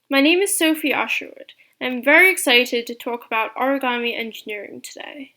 My name is Sophie Asherwood, and I'm very excited to talk about origami engineering today.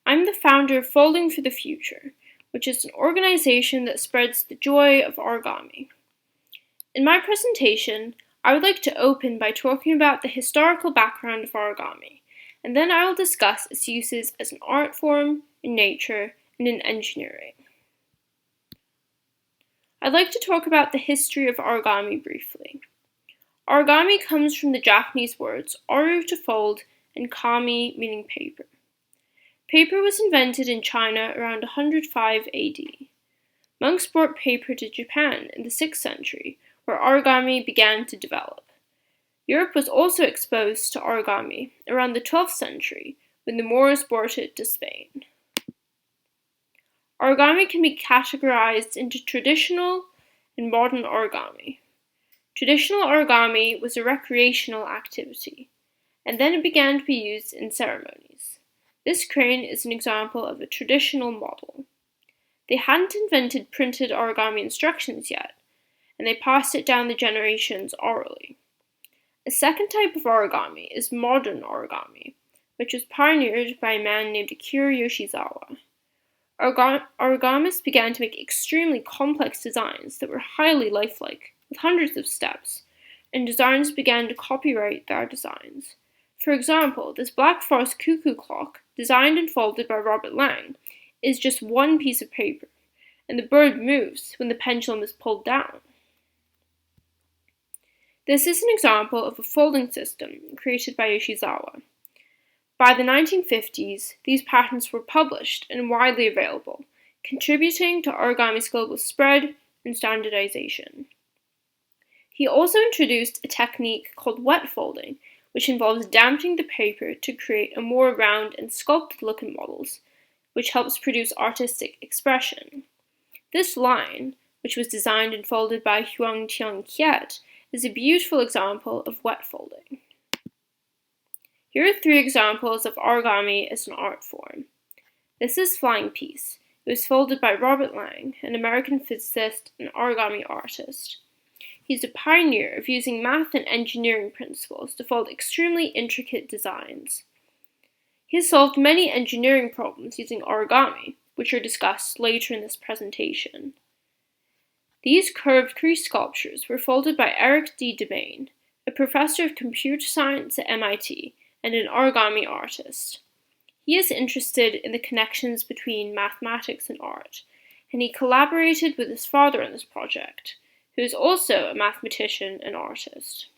I'm the founder of Folding for the Future, which is an organization that spreads the joy of origami. In my presentation, I would like to open by talking about the historical background of origami, and then I will discuss its uses as an art form, in nature, and in engineering. I'd like to talk about the history of origami briefly. Origami comes from the Japanese words oru to fold and kami meaning paper. Paper was invented in China around 105 AD. Monks brought paper to Japan in the 6th century, where origami began to develop. Europe was also exposed to origami around the 12th century, when the Moors brought it to Spain. Origami can be categorized into traditional and modern origami. Traditional origami was a recreational activity, and then it began to be used in ceremonies. This crane is an example of a traditional model. They hadn't invented printed origami instructions yet, and they passed it down the generations orally. A second type of origami is modern origami, which was pioneered by a man named Akira Yoshizawa. Origamists began to make extremely complex designs that were highly lifelike, with hundreds of steps, and designers began to copyright their designs. For example, this Black Forest cuckoo clock, designed and folded by Robert Lang, is just one piece of paper, and the bird moves when the pendulum is pulled down. This is an example of a folding system created by Yoshizawa. By the 1950s, these patents were published and widely available, contributing to origami's global spread and standardization. He also introduced a technique called wet folding, which involves damping the paper to create a more round and sculpted looking models, which helps produce artistic expression. This line, which was designed and folded by Huangtian Kiet, is a beautiful example of wet folding. Here are 3 examples of origami as an art form. This is Flying Piece. It was folded by Robert Lang, an American physicist and origami artist. He's a pioneer of using math and engineering principles to fold extremely intricate designs. He has solved many engineering problems using origami, which are discussed later in this presentation. These curved crease sculptures were folded by Eric D. Demain, a professor of computer science at MIT and an origami artist. He is interested in the connections between mathematics and art, and he collaborated with his father on this project, who is also a mathematician and artist.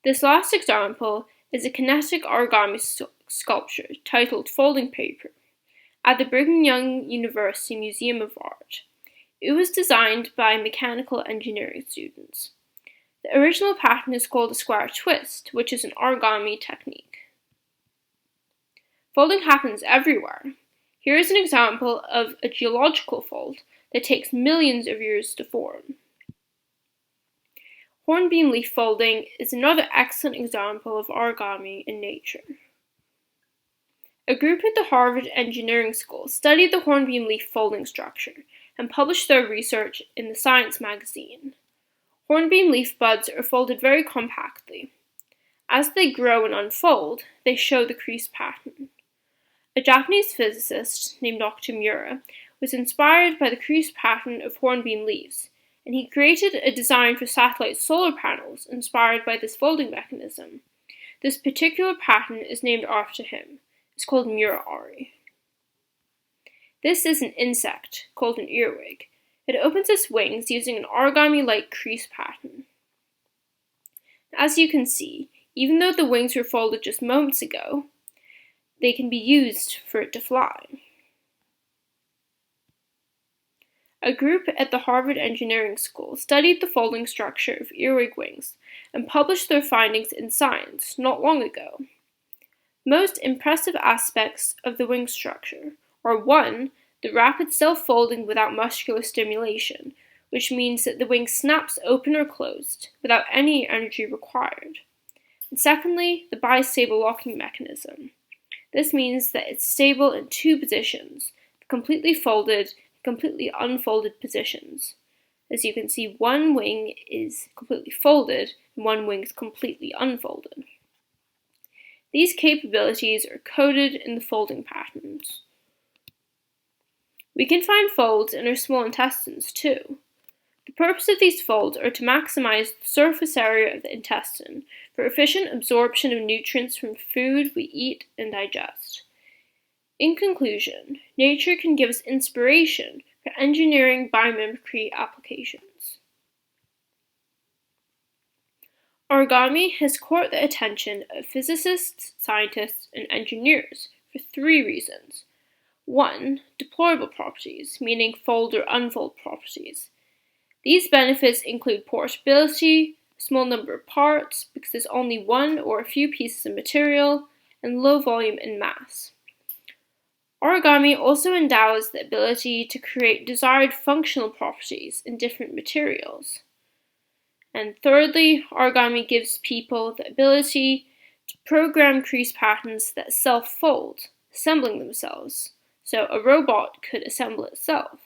This last example is a kinetic origami sculpture titled Folding Paper at the Brigham Young University Museum of Art. It was designed by mechanical engineering students. The original pattern is called a square twist, which is an origami technique. Folding happens everywhere. Here is an example of a geological fold that takes millions of years to form. Hornbeam leaf folding is another excellent example of origami in nature. A group at the Harvard Engineering School studied the hornbeam leaf folding structure and published their research in the Science magazine. Hornbeam leaf buds are folded very compactly. As they grow and unfold, they show the crease pattern. A Japanese physicist named Okumura was inspired by the crease pattern of hornbeam leaves, and he created a design for satellite solar panels inspired by this folding mechanism. This particular pattern is named after him. It's called Mura-Ari. This is an insect called an earwig. It opens its wings using an origami-like crease pattern. As you can see, even though the wings were folded just moments ago, they can be used for it to fly. A group at the Harvard Engineering School studied the folding structure of earwig wings and published their findings in Science not long ago. Most impressive aspects of the wing structure are 1. The rapid self-folding without muscular stimulation, which means that the wing snaps open or closed without any energy required. And secondly, the bistable locking mechanism. This means that it's stable in 2 positions, the completely folded completely unfolded positions. As you can see, one wing is completely folded and one wing is completely unfolded. These capabilities are coded in the folding patterns. We can find folds in our small intestines too. The purpose of these folds are to maximize the surface area of the intestine for efficient absorption of nutrients from food we eat and digest. In conclusion, nature can give us inspiration for engineering biomimicry applications. Origami has caught the attention of physicists, scientists, and engineers for 3 reasons. 1. Deployable properties, meaning fold or unfold properties. These benefits include portability, a small number of parts because there's only one or a few pieces of material, and low volume and mass. Origami also endows the ability to create desired functional properties in different materials. And thirdly, origami gives people the ability to program crease patterns that self-fold, assembling themselves, so a robot could assemble itself.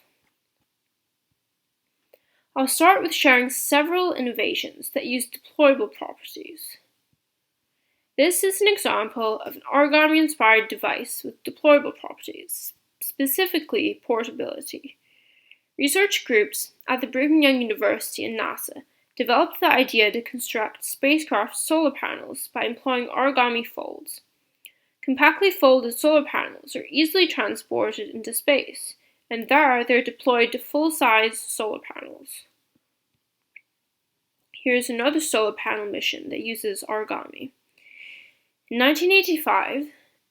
I'll start with sharing several innovations that use deployable properties. This is an example of an origami-inspired device with deployable properties, specifically portability. Research groups at the Brigham Young University and NASA developed the idea to construct spacecraft solar panels by employing origami folds. Compactly folded solar panels are easily transported into space, and there they're deployed to full-size solar panels. Here's another solar panel mission that uses origami. In 1985,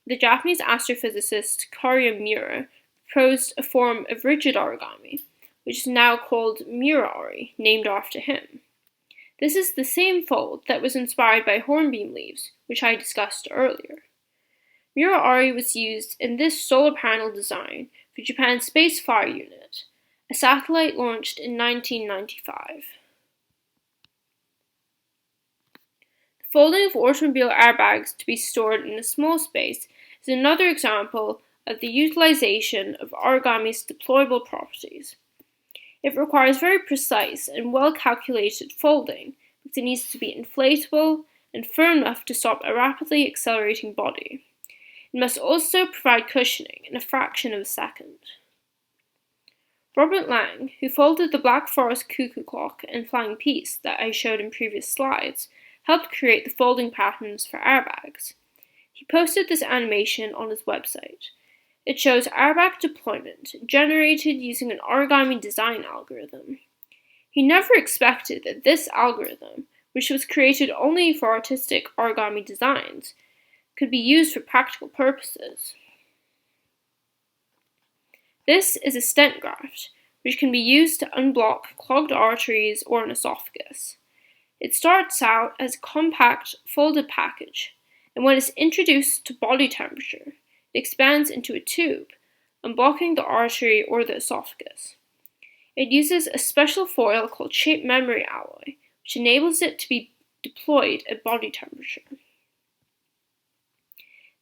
the Japanese astrophysicist Kariya Miura proposed a form of rigid origami, which is now called Miura-ori, named after him. This is the same fold that was inspired by hornbeam leaves, which I discussed earlier. Miura-ori was used in this solar panel design for Japan's Space Fire Unit, a satellite launched in 1995. The folding of automobile airbags to be stored in a small space is another example of the utilization of origami's deployable properties. It requires very precise and well-calculated folding because it needs to be inflatable and firm enough to stop a rapidly accelerating body. It must also provide cushioning in a fraction of a second. Robert Lang, who folded the Black Forest cuckoo clock and flying piece that I showed in previous slides, helped create the folding patterns for airbags. He posted this animation on his website. It shows airbag deployment generated using an origami design algorithm. He never expected that this algorithm, which was created only for artistic origami designs, could be used for practical purposes. This is a stent graft, which can be used to unblock clogged arteries or an esophagus. It starts out as a compact, folded package, and when it's introduced to body temperature, it expands into a tube, unblocking the artery or the esophagus. It uses a special foil called shape memory alloy, which enables it to be deployed at body temperature.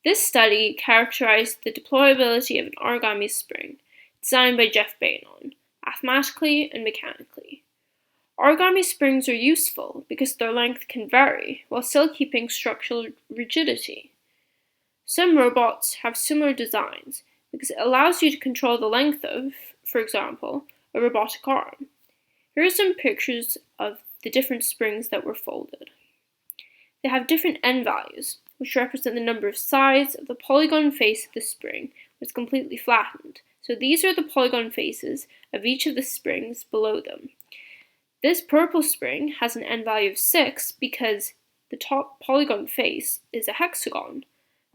This study characterized the deployability of an origami spring, designed by Jeff Bainon, mathematically and mechanically. Origami springs are useful because their length can vary while still keeping structural rigidity. Some robots have similar designs because it allows you to control the length of, for example, a robotic arm. Here are some pictures of the different springs that were folded. They have different n values, which represent the number of sides of the polygon face of the spring, which is completely flattened. So these are the polygon faces of each of the springs below them. This purple spring has an n value of 6 because the top polygon face is a hexagon.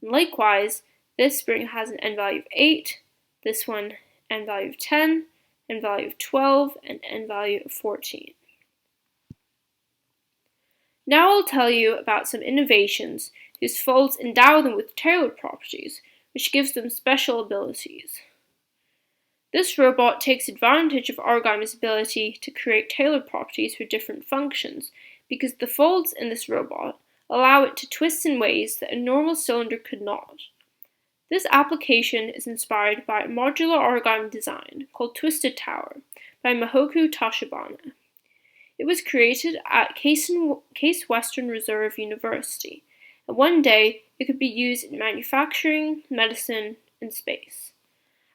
And likewise, this spring has an n value of 8, this one n value of 10, n value of 12, and n value of 14. Now I'll tell you about some innovations whose folds endow them with tailored properties, which gives them special abilities. This robot takes advantage of origami's ability to create tailored properties for different functions because the folds in this robot allow it to twist in ways that a normal cylinder could not. This application is inspired by a modular origami design called Twisted Tower by Mihoku Tashibana. It was created at Case Western Reserve University, and one day it could be used in manufacturing, medicine, and space.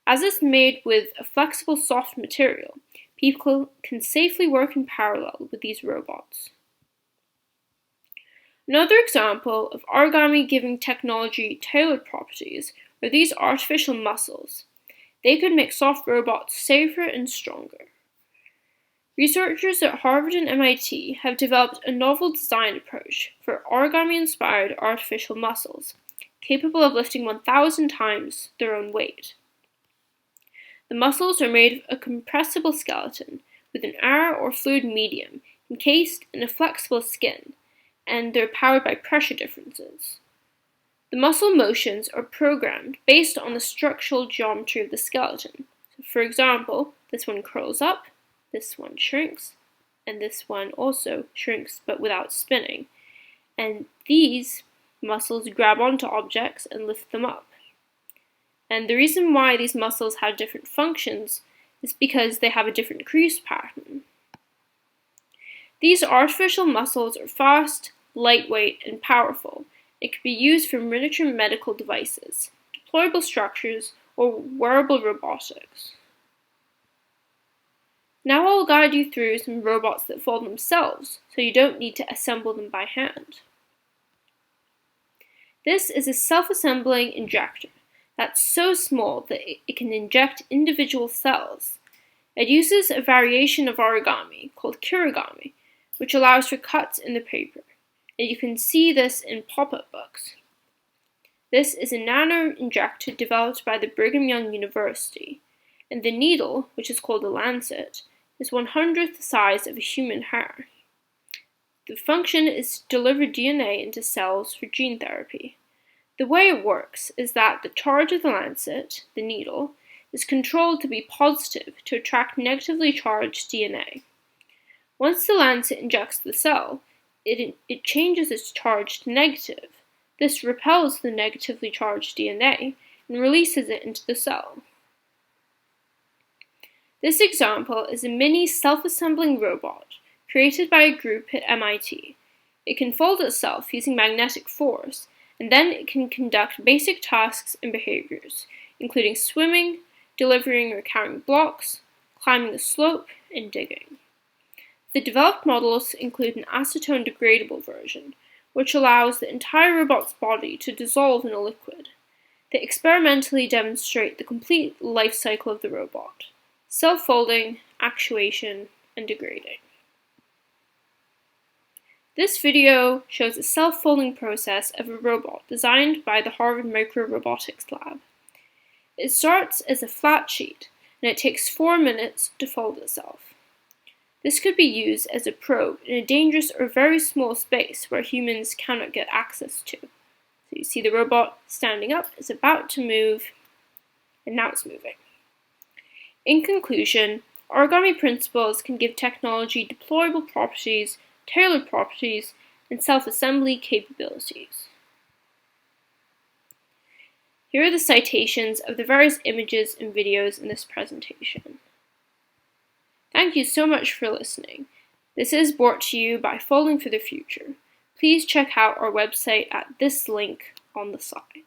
As it's made with a flexible soft material, people can safely work in parallel with these robots. Another example of origami giving technology tailored properties are these artificial muscles. They could make soft robots safer and stronger. Researchers at Harvard and MIT have developed a novel design approach for origami-inspired artificial muscles, capable of lifting 1,000 times their own weight. The muscles are made of a compressible skeleton with an air or fluid medium encased in a flexible skin, and they're powered by pressure differences. The muscle motions are programmed based on the structural geometry of the skeleton. So for example, this one curls up, this one shrinks, and this one also shrinks but without spinning. And these muscles grab onto objects and lift them up. And the reason why these muscles have different functions is because they have a different crease pattern. These artificial muscles are fast, lightweight, and powerful. It can be used for miniature medical devices, deployable structures, or wearable robotics. Now I'll guide you through some robots that fold themselves, so you don't need to assemble them by hand. This is a self-assembling injector that's so small that it can inject individual cells. It uses a variation of origami called kirigami, which allows for cuts in the paper, and you can see this in pop-up books. This is a nano-injector developed by the Brigham Young University, and the needle, which is called a lancet, is 1/100th the size of a human hair. The function is to deliver DNA into cells for gene therapy. The way it works is that the charge of the lancet, the needle, is controlled to be positive to attract negatively charged DNA. Once the lancet injects the cell, it changes its charge to negative. This repels the negatively charged DNA and releases it into the cell. This example is a mini self-assembling robot created by a group at MIT. It can fold itself using magnetic force, and then it can conduct basic tasks and behaviors, including swimming, delivering or carrying blocks, climbing a slope, and digging. The developed models include an acetone degradable version, which allows the entire robot's body to dissolve in a liquid. They experimentally demonstrate the complete life cycle of the robot: self-folding, actuation, and degrading. This video shows a self-folding process of a robot designed by the Harvard Micro-Robotics Lab. It starts as a flat sheet, and it takes 4 minutes to fold itself. This could be used as a probe in a dangerous or very small space where humans cannot get access to. So you see the robot standing up, it's about to move, and now it's moving. In conclusion, origami principles can give technology deployable properties, tailored properties, and self-assembly capabilities. Here are the citations of the various images and videos in this presentation. Thank you so much for listening. This is brought to you by Folding for the Future. Please check out our website at this link on the side.